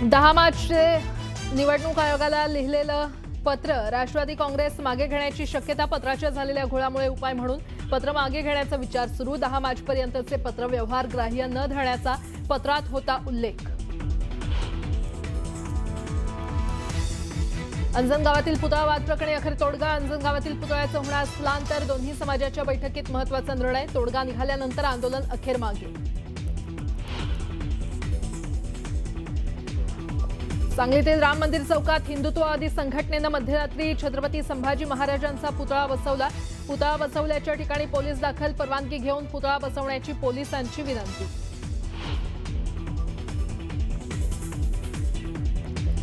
10 मार्चचे निवडणूक आयोगाला लिहिलेलं पत्र राष्ट्रवादी काँग्रेस मागे घेण्याची शक्यता, पत्राच्या झालेल्या घोळामुळे उपाय म्हणून पत्र मागे घेण्याचा विचार सुरू। 10 मार्चपर्यंतचे पत्र व्यवहार ग्राह्य न धरण्याचा पत्रात होता उल्लेख। अंजनगावातील पुतळा वाद प्रकरणी अखेर तोडगा, अंजनगावातील पुतळ्याचं होणार स्थलांतर, दोन्ही समाजाच्या बैठकीत महत्त्वाचा निर्णय, तोडगा निघाल्यानंतर आंदोलन अखेर मागे। सांगलीतील राम मंदिर चौकात हिंदुत्ववादी संघटनेनं मध्यरात्री छत्रपती संभाजी महाराजांचा पुतळा बसवला। पुतळा बसवल्याच्या ठिकाणी पोलीस दाखल, परवानगी घेऊन पुतळा बसवण्याची पोलिसांची विनंती।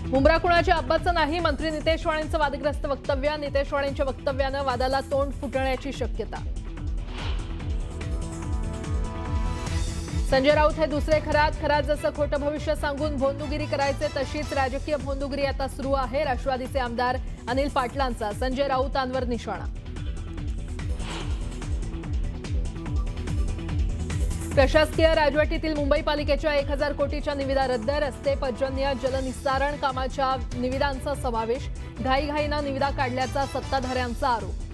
मुंब्रा कुणाच्या अब्बाचं नाही, मंत्री नितेश राणेंचं वादग्रस्त वक्तव्य, नितेश राणेंच्या वक्तव्यानं वादाला तोंड फुटण्याची शक्यता। संजय राऊत हे दुसरे खरात जसं खोटं भविष्य सांगून भोंदूगिरी करायचे तशीच राजकीय भोंदूगिरी आता सुरू आहे। राष्ट्रवादीचे आमदार अनिल पाटलांचा संजय राऊतांवर निशाणा। प्रशासकीय राजवटीतील मुंबई पालिकेच्या 1000 कोटीच्या निविदा रद्द, रस्ते, पर्जन्य, जलनिस्सारण कामाच्या निविदांचा समावेश, घाईघाईनं निविदा काढल्याचा सत्ताधाऱ्यांचा आरोप।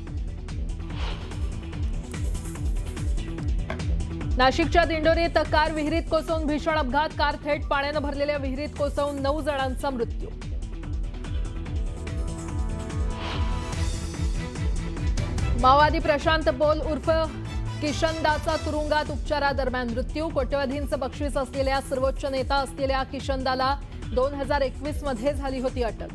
नाशिकच्या दिंडोरीत कार विहिरीत कोसळून भीषण अपघात, कार थेट पाण्यानं भरलेल्या विहिरीत कोसळून 9 जणांचा मृत्यू। माओवादी प्रशांत पोल उर्फ किशनदाचा तुरुंगात उपचारादरम्यान मृत्यू, कोट्यवधींचं बक्षीस असलेल्या सर्वोच्च नेता असलेल्या किशनदाला 2021 मध्ये झाली होती अटक।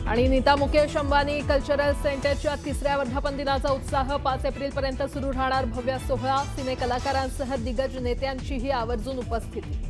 आणि नीता मुकेश अंबानी कल्चरल सेंटरच्या 3ऱ्या वर्धापन दिनाचा उत्साह, 5 एप्रिलपर्यंत सुरू राहणार भव्य सोहळा, सिने कलाकारांसह दिग्गज नेत्यांचीही आवर्जून उपस्थिती।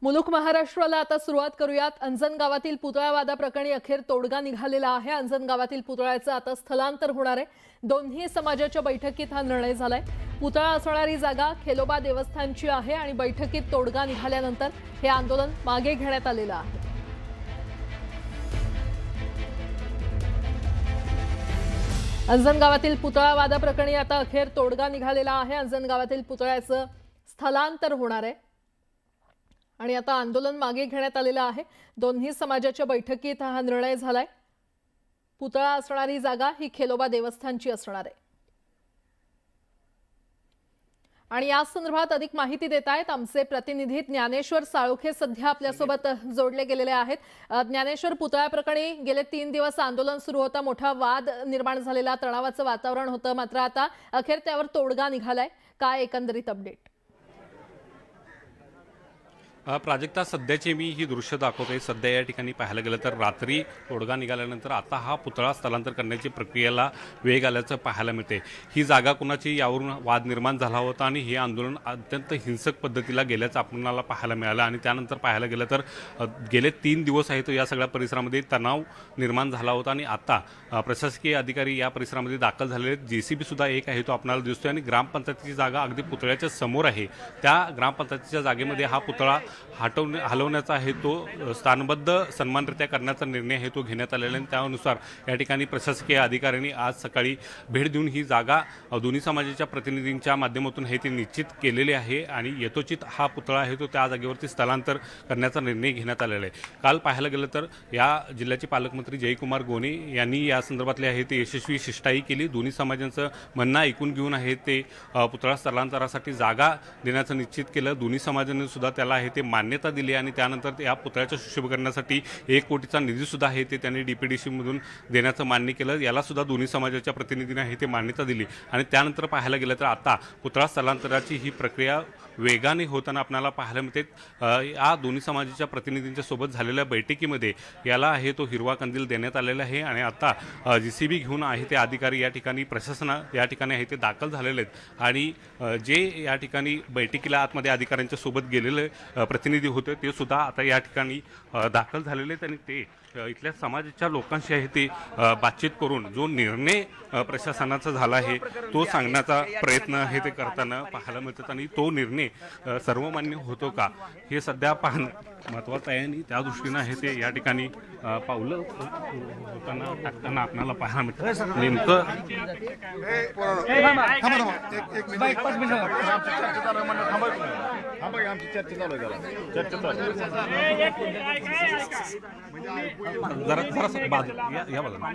मुलूक महाराष्ट्राला आता सुरुवात करूयात। अंजनगावातील पुतळा वादाप्रकरणी अखेर तोडगा निघालेला आहे। अंजनगावातील पुतळ्याचं आता स्थलांतर होणार आहे। दोन्ही समाजाच्या बैठकीत हा निर्णय झालाय। पुतळा असणारी जागा खेलोबा देवस्थानची आहे आणि बैठकीत तोडगा निघाल्यानंतर हे आंदोलन मागे घेण्यात आलेलं आहे। अंजनगावातील पुतळा वादाप्रकरणी आता अखेर तोडगा निघालेला आहे। अंजनगावातील पुतळ्याचं स्थलांतर होणार आहे आणि आता आंदोलन मागे घेण्यात आलेलं आहे। दोन्ही समाजाच्या बैठकीत हा निर्णय झालाय। पुतळा असणारी जागा ही खेलोबा देवस्थानची असणार आहे। आणि या संदर्भात अधिक माहिती देत आहेत आमचे प्रतिनिधी ज्ञानेश्वर साळोखे, सध्या आपल्यासोबत जोडले गेलेले आहेत। ज्ञानेश्वर, पुतळा प्रकरणी गेले 3 दिवस आंदोलन सुरू होतं, मोठा वाद निर्माण झालेला, तणावाचं वातावरण होतं, मात्र आता अखेर त्यावर तोडगा निघालाय, काय एकंदरीत अपडेट? प्राजक्ता, सध्याचे मी ही दृश्य दाखवतोय। सध्या या ठिकाणी पाहायला गेलं तर रात्री तोडगा निघाल्यानंतर आता हा पुतळा स्थलांतर करण्याची प्रक्रियेला वेग आल्याचं पाहायला मिळते। ही जागा कुणाची यावरून वाद निर्माण झाला होता आणि हे आंदोलन अत्यंत हिंसक पद्धतीला गेल्याचं आपल्याला पाहायला मिळालं आणि त्यानंतर पाहायला गेलं तर गेले 3 दिवस आहेत या सगळ्या परिसरामध्ये तणाव निर्माण झाला होता आणि आता प्रशासकीय अधिकारी या परिसरामध्ये दाखल झालेले, JCB सुद्धा एक आहे तो आपल्याला दिसतोय आणि ग्रामपंचायतीची जागा अगदी पुतळ्याच्या समोर आहे। त्या ग्रामपंचायतीच्या जागेमध्ये हा पुतळा हलवण्याचा आहे तो स्थानबद्ध सन्मानरित्या करण्याचा निर्णय आहे तो घेण्यात आलेला आहे। त्यानुसार या ठिकाणी प्रशासकीय अधिकाऱ्यांनी आज सकाळी भेट देऊन ही जागा दोन्ही समाजाच्या प्रतिनिधींच्या माध्यमातून हे ते निश्चित केलेले आहे आणि यथोचित हा पुतळा आहे तो त्या जागेवरती स्थलांतर करण्याचा निर्णय घेण्यात आलेला आहे। काल पाहायला गेलं तर या जिल्ह्याचे पालकमंत्री जयकुमार गोणे यांनी या संदर्भातले आहे ते यशस्वी शिष्टाई केली। दोन्ही समाजांचं म्हणणं ऐकून घेऊन आहे ते पुतळा स्थलांतरासाठी जागा देण्याचं निश्चित केलं। दोन्ही समाजांनी सुद्धा त्याला आहे ते मान्यता दिली आणि त्यानंतर या पुतळ्याच्या शुभीकरणासाठी 1 कोटीचा निधी सुद्धा आहे ते त्यांनी DPDC मधून देण्याचं मान्य केलं। याला सुद्धा दोन्ही समाजाच्या प्रतिनिधींनी आहे ते मान्यता दिली आणि त्यानंतर पाहायला गेलं तर आता पुतळा स्थलांतराची ही प्रक्रिया वेगाने होताना आपल्याला पाहायला मिळते। या दोन्ही समाजाच्या प्रतिनिधींच्या सोबत झालेल्या बैठकीमध्ये याला आहे तो हिरवा कंदील देण्यात आलेला आहे आणि आता JCB घेऊन आहे ते अधिकारी या ठिकाणी या ठिकाणी आहे ते दाखल झालेले आहेत आणि जे या ठिकाणी बैठकीला आतमध्ये अधिकाऱ्यांच्या सोबत गेलेले प्रतिनिधी होते ते सुद्धा आता या ठिकाणी दाखल झालेले आहेत आणि ते इथल्या समाजाच्या लोकांशी आहे ते बातचीत करून जो निर्णय प्रशासनाचा झाला आहे तो सांगण्याचा प्रयत्न आहे ते करताना पाहायला मिळतात आणि तो निर्णय सर्वमान्य होतो का हे सध्या पाहणं महत्त्वाचं आहे आणि त्या दृष्टीनं आहे ते या ठिकाणी पावलं होताना टाकताना आपल्याला पाहायला मिळतं नेमकं जरा बाजू या बाजूला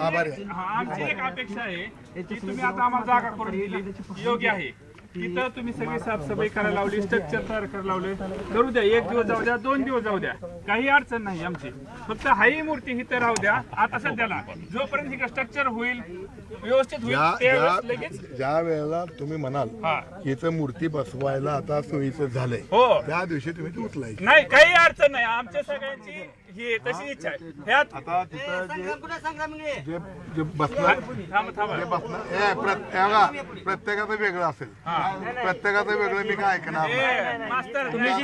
आभारी आहे. आमची एक अपेक्षा आहे की तुम्ही आता आम्हाला जागा करून दिली योग्य आहे. तिथं तुम्ही सगळी साफसफाई करायला लावली, स्ट्रक्चर तयार करायला लावले, करू द्या. 1 दिवस जाऊ द्या, 2 दिवस जाऊ द्या, काही अडचण नाही आमची. फक्त हाही मूर्ती इथं राहू द्या. आता सध्याला जोपर्यंत ही स्ट्रक्चर होईल, व्यवस्थित होईल, त्यावेळेस लगेच ज्या वेळेला तुम्ही म्हणाल इथं मूर्ती बसवायला आता सोयीचं झालंय हो. त्या दिवशी तुम्ही ती उचलायची. नाही, काही अडचण नाही. आमच्या सगळ्यांची ही तशी इच्छा आहे. ह्यात आता तिथं जे जे बसणार थांबा. जे बसणार प्रत्येकाचं वेगळं असेल. प्रत्येकाचं वेगळं मी काय ऐकणार नाही. मास्तर सगळ्यांनी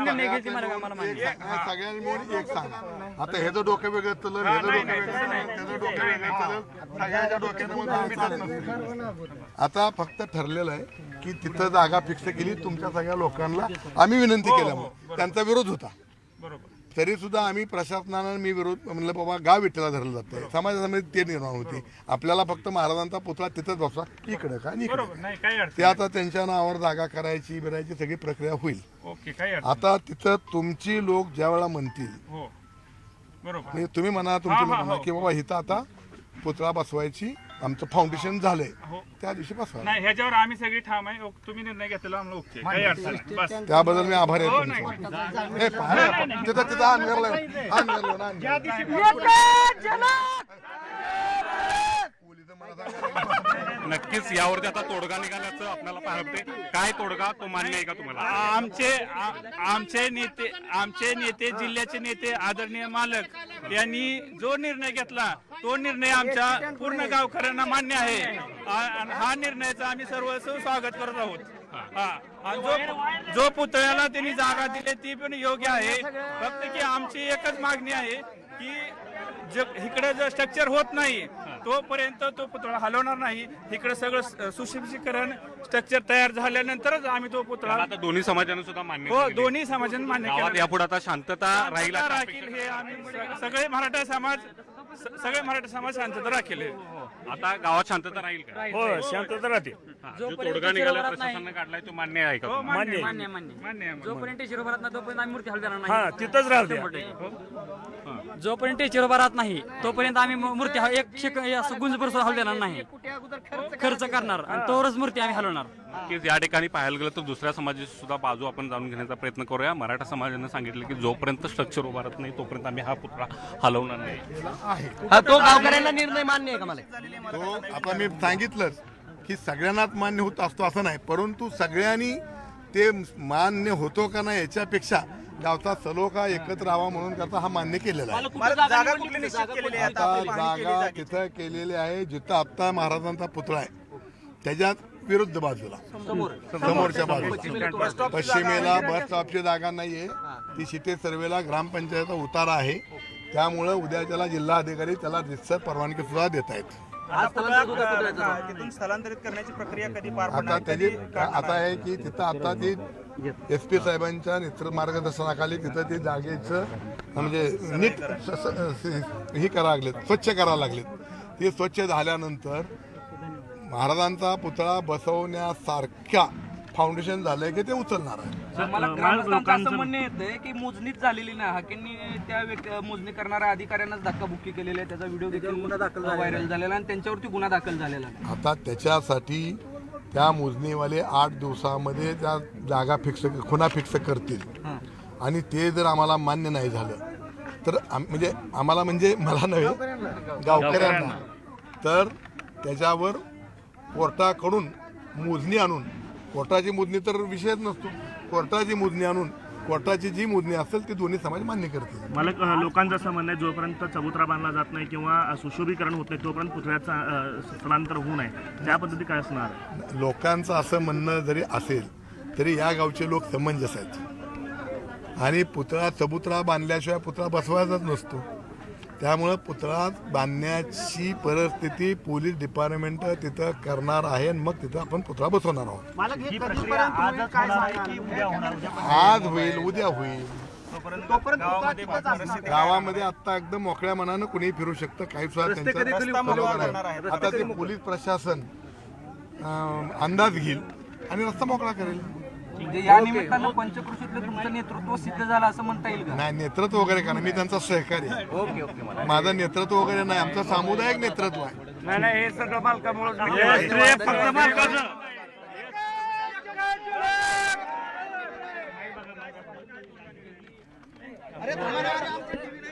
मिळून एक सांगा. आता ह्याचं डोकं वेगळं चलन, ह्याचं डोकं वेगळं चलन, त्याचं डोकं वेगळं चलन, सगळ्याच्या डोक्यात आम्ही चालत नसतो. आता फक्त ठरलेलं आहे की तिथं जागा फिक्स केली. तुमच्या सगळ्या लोकांना आम्ही विनंती केल्यामुळे त्यांचा विरोध होता. बरोबर. तरी सुद्धा आम्ही प्रशासनानं मी विरोध म्हणलं बाबा गाव विठ्ठला धरलं जातं. समाजामध्ये ते निर्माण होती. आपल्याला फक्त महाराजांचा पुतळा तिथंच बसवा, इकडं का आणि बरोबर. इकडे नाही, काही अडचण ते आता त्यांच्या नावावर जागा करायची बिरायची सगळी प्रक्रिया होईल. ओके, काही अडचण आता तिथं तुमची लोक ज्या वेळेला म्हणतील, हो. बरोबर. म्हणजे तुम्ही म्हणा तुमची लोक म्हणा की बाबा इथं आता पुतळा बसवायची आमचं फाउंडेशन झालंय, त्या दिवशी बसवा. नाही, ह्याच्यावर आम्ही सगळी ठाम आहे. तुम्ही निर्णय घेतलेला आम्हाला ओके, काही अडचण नाही. बस. त्याबद्दल मी आभारी आहे तुमचा. हे पाहा, तिथं आणगरलं नक्कीच यावरती आता तोडगा निघाल्याचं आपल्याला पाहायला मिळते. काय तोडगा, तो मान्य आहे का तुम्हाला? आमचे नेते जिल्ह्याचे नेते आदरणीय मालक यांनी जो निर्णय घेतला तो निर्णय आमच्या पूर्ण गावकऱ्यांना मान्य आहे. आणि हा निर्णयाचं आम्ही सर्व स्वागत करत आहोत. जो पुतळ्याला त्यांनी जागा दिली ती पण योग्य आहे. फक्त की आमची एकच मागणी आहे की इकडे जर स्ट्रक्चर होत नाही तोपर्यंत तो पुतळा हलवणार नाही. इकडे सगळं सुशोभीकरण स्ट्रक्चर तयार झाल्यानंतरच आम्ही तो पुतळा. आता दोन्ही समाजाने सुद्धा मान्य हो, केली. दोन्ही समाजाने मान्य गावात केलं. यापुढे आता शांतता राहील अशी राखील हे आम्ही सगळे मराठा समाज शांतता राखील. आता गावात शांतता राहील का? हो, शांतता राहते. जो तोडगा निघाला प्रशासनाने काढलाय तो मान्य आहे का? मान्य मान्य जोपर्यंत शिरोभारात नाही तोपर्यंत आम्ही मूर्ती हलवणार नाही. हा, तिथंच राहते. जोपर्यंत शिरोभारात नाही तोपर्यंत आम्ही मूर्ती असं गुंजभर सुद्धा हलवणार नाही. खर्च करणार आणि तोवरच मूर्ती आम्ही हलवणार. नक्कीच या ठिकाणी पाहायला गेलं तर दुसऱ्या समाजाची सुद्धा बाजू आपण जाणून घेण्याचा प्रयत्न करूया. मराठा समाजाने सांगितलं की जोपर्यंत स्ट्रक्चर उभारत नाही तोपर्यंत आम्ही हा पुतळा हलवणार नाही. तो गावकऱ्यांना निर्णय मान्य आहे का मला? तो आता मी सांगितलंच की सगळ्यांनाच मान्य होत असतो असं नाही, परंतु सगळ्यांनी ते मान्य होतो का नाही याच्यापेक्षा गावचा सलोखा एकत्र राहावा म्हणून करता हा मान्य केलेला आहे. आता जागा तिथं केलेली आहे जिथं आत्ता महाराजांचा पुतळा आहे त्याच्यात विरुद्ध बाजूला समोरच्या बाजूला पश्चिमेला बस स्टॉपची जागा नाहीये. ती शिते सर्वेला ग्रामपंचायतचा उतारा आहे. त्यामुळं उद्या त्याला जिल्हाधिकारी त्याला रितसर परवानगी सुद्धा देत आहेत. तिथून स्थलांतरित करण्याची प्रक्रिया कधी पार आता पडणार? त्याची आता आहे की तिथं आता ती SP साहेबांच्या मार्गदर्शनाखाली तिथं ते जागेचं म्हणजे नीट हे करावं लागलेत, स्वच्छ करावं लागलेत. ते स्वच्छ झाल्यानंतर महाराजांचा पुतळा बसवण्यासारख्या फाउंडेशन झालंय की ते उचलणार आहे. मला ग्रामस्थांचं असं म्हणणं येतंय की मोजणीच झालेली नाही. हाकेंनी त्या मोजणी करणाऱ्या अधिकाऱ्यांनाच धक्काबुक्की केलेली आहे. त्याचा व्हिडिओ देखील व्हायरल झालेला आणि त्यांच्यावरती गुन्हा दाखल झालेला आहे. आता त्याच्यासाठी त्या मोजणीवाले 8 दिवसामध्ये त्या जागा खुणा फिक्स करतील आणि ते जर आम्हाला मान्य नाही झालं तर म्हणजे आम्हाला म्हणजे मला नव्हे गावकऱ्यांना तर त्याच्यावर कोर्टाकडून मोजणी आणून, कोर्टाची मोजणी तर विषयच नसतो, कोर्टाची मोजणी आणून कोर्टाची जी मोजणी असेल ती दोन्ही समाज मान्य करतील. मला लोकांचं असं म्हणणं आहे जोपर्यंत चबुतरा बांधला जात नाही किंवा सुशोभीकरण होत नाही तोपर्यंत पुतळ्याचं स्थलांतर होऊ नये. त्या पद्धती काय असणार? लोकांचं असं म्हणणं जरी असेल तरी या गावचे लोक समंजस आहेत आणि पुतळा चबुतरा बांधल्याशिवाय पुतळा बसवायचाच नसतो. त्यामुळं पुतळा बांधण्याची परिस्थिती पोलीस डिपार्टमेंट तिथं करणार आहे आणि मग तिथं आपण पुतळा बसवणार आहोत. ही प्रक्रिया आजच होणार आहे की उद्या होणार? आज होईल, उद्या होईल. गावामध्ये आता एकदम मोकळ्या मनानं कुणीही फिरू शकतं, काही सुद्धा त्यांचा बरोबर आहे. आता ते पोलीस प्रशासन अंदाज घेईल आणि रस्ता मोकळा करेल. म्हणजे या निमित्तानं पंचकृषीतलं तुमचं नेतृत्व सिद्ध झालं असं म्हणता येईल का? नाही, नेतृत्व वगैरे का नाही, मी त्यांचा सहकारी आहे. ओके माझं नेतृत्व वगैरे नाही, आमचं सामुदायिक नेतृत्व आहे. नाही, हे सगळं मालकामुळे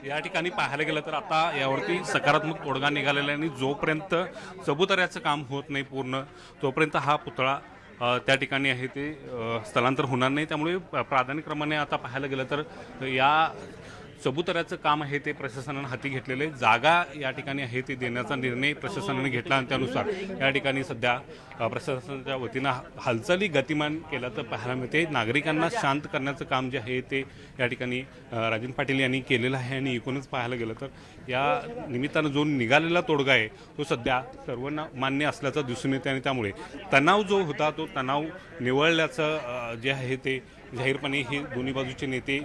या ठिकाणी पाहायला गेलं तर आता यावरती सकारात्मक तोडगा निघालेला आहे आणि जोपर्यंत चबुतऱ्याचं काम होत नाही पूर्ण तोपर्यंत हा पुतळा त्या ठिकाणी आहे ते स्थलांतर होणार नाही. त्यामुळे प्राधान्यक्रमाने आता पाहायला गेलं तर या चबुतऱ्याचं काम आहे ते प्रशासनानं हाती घेतलेलं आहे. जागा या ठिकाणी आहे ते देण्याचा निर्णय प्रशासनाने घेतला आणि त्यानुसार या ठिकाणी सध्या प्रशासनाच्या वतीनं हालचाली गतिमान केला तर पाहायला मिळते. नागरिकांना शांत करण्याचं काम जे आहे ते या ठिकाणी राजन पाटील यांनी केलेलं आहे आणि एकूणच पाहायला गेलं तर या निमित्तानं जो निघालेला तोडगा आहे तो सध्या सर्वांना मान्य असल्याचं दिसून येते आणि त्यामुळे तणाव जो होता तो तणाव निवळल्याचं जे आहे ते जाहीरपणे हे दोन्ही बाजूचे नेते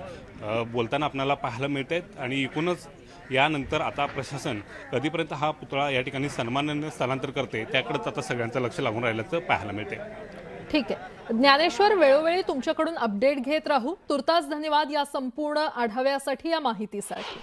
बोलताना आपल्याला पाहायला मिळत आहेत. आणि एकूणच यानंतर आता प्रशासन कधीपर्यंत हा पुतळा या ठिकाणी सन्मानाने स्थलांतर करते त्याकडेच आता सगळ्यांचं लक्ष लागून राहिल्याचं पाहायला मिळते. ठीक आहे ज्ञानेश्वर, वेळोवेळी तुमच्याकडून अपडेट घेत राहू. तुर्तास धन्यवाद या संपूर्ण आढाव्यासाठी, या माहितीसाठी.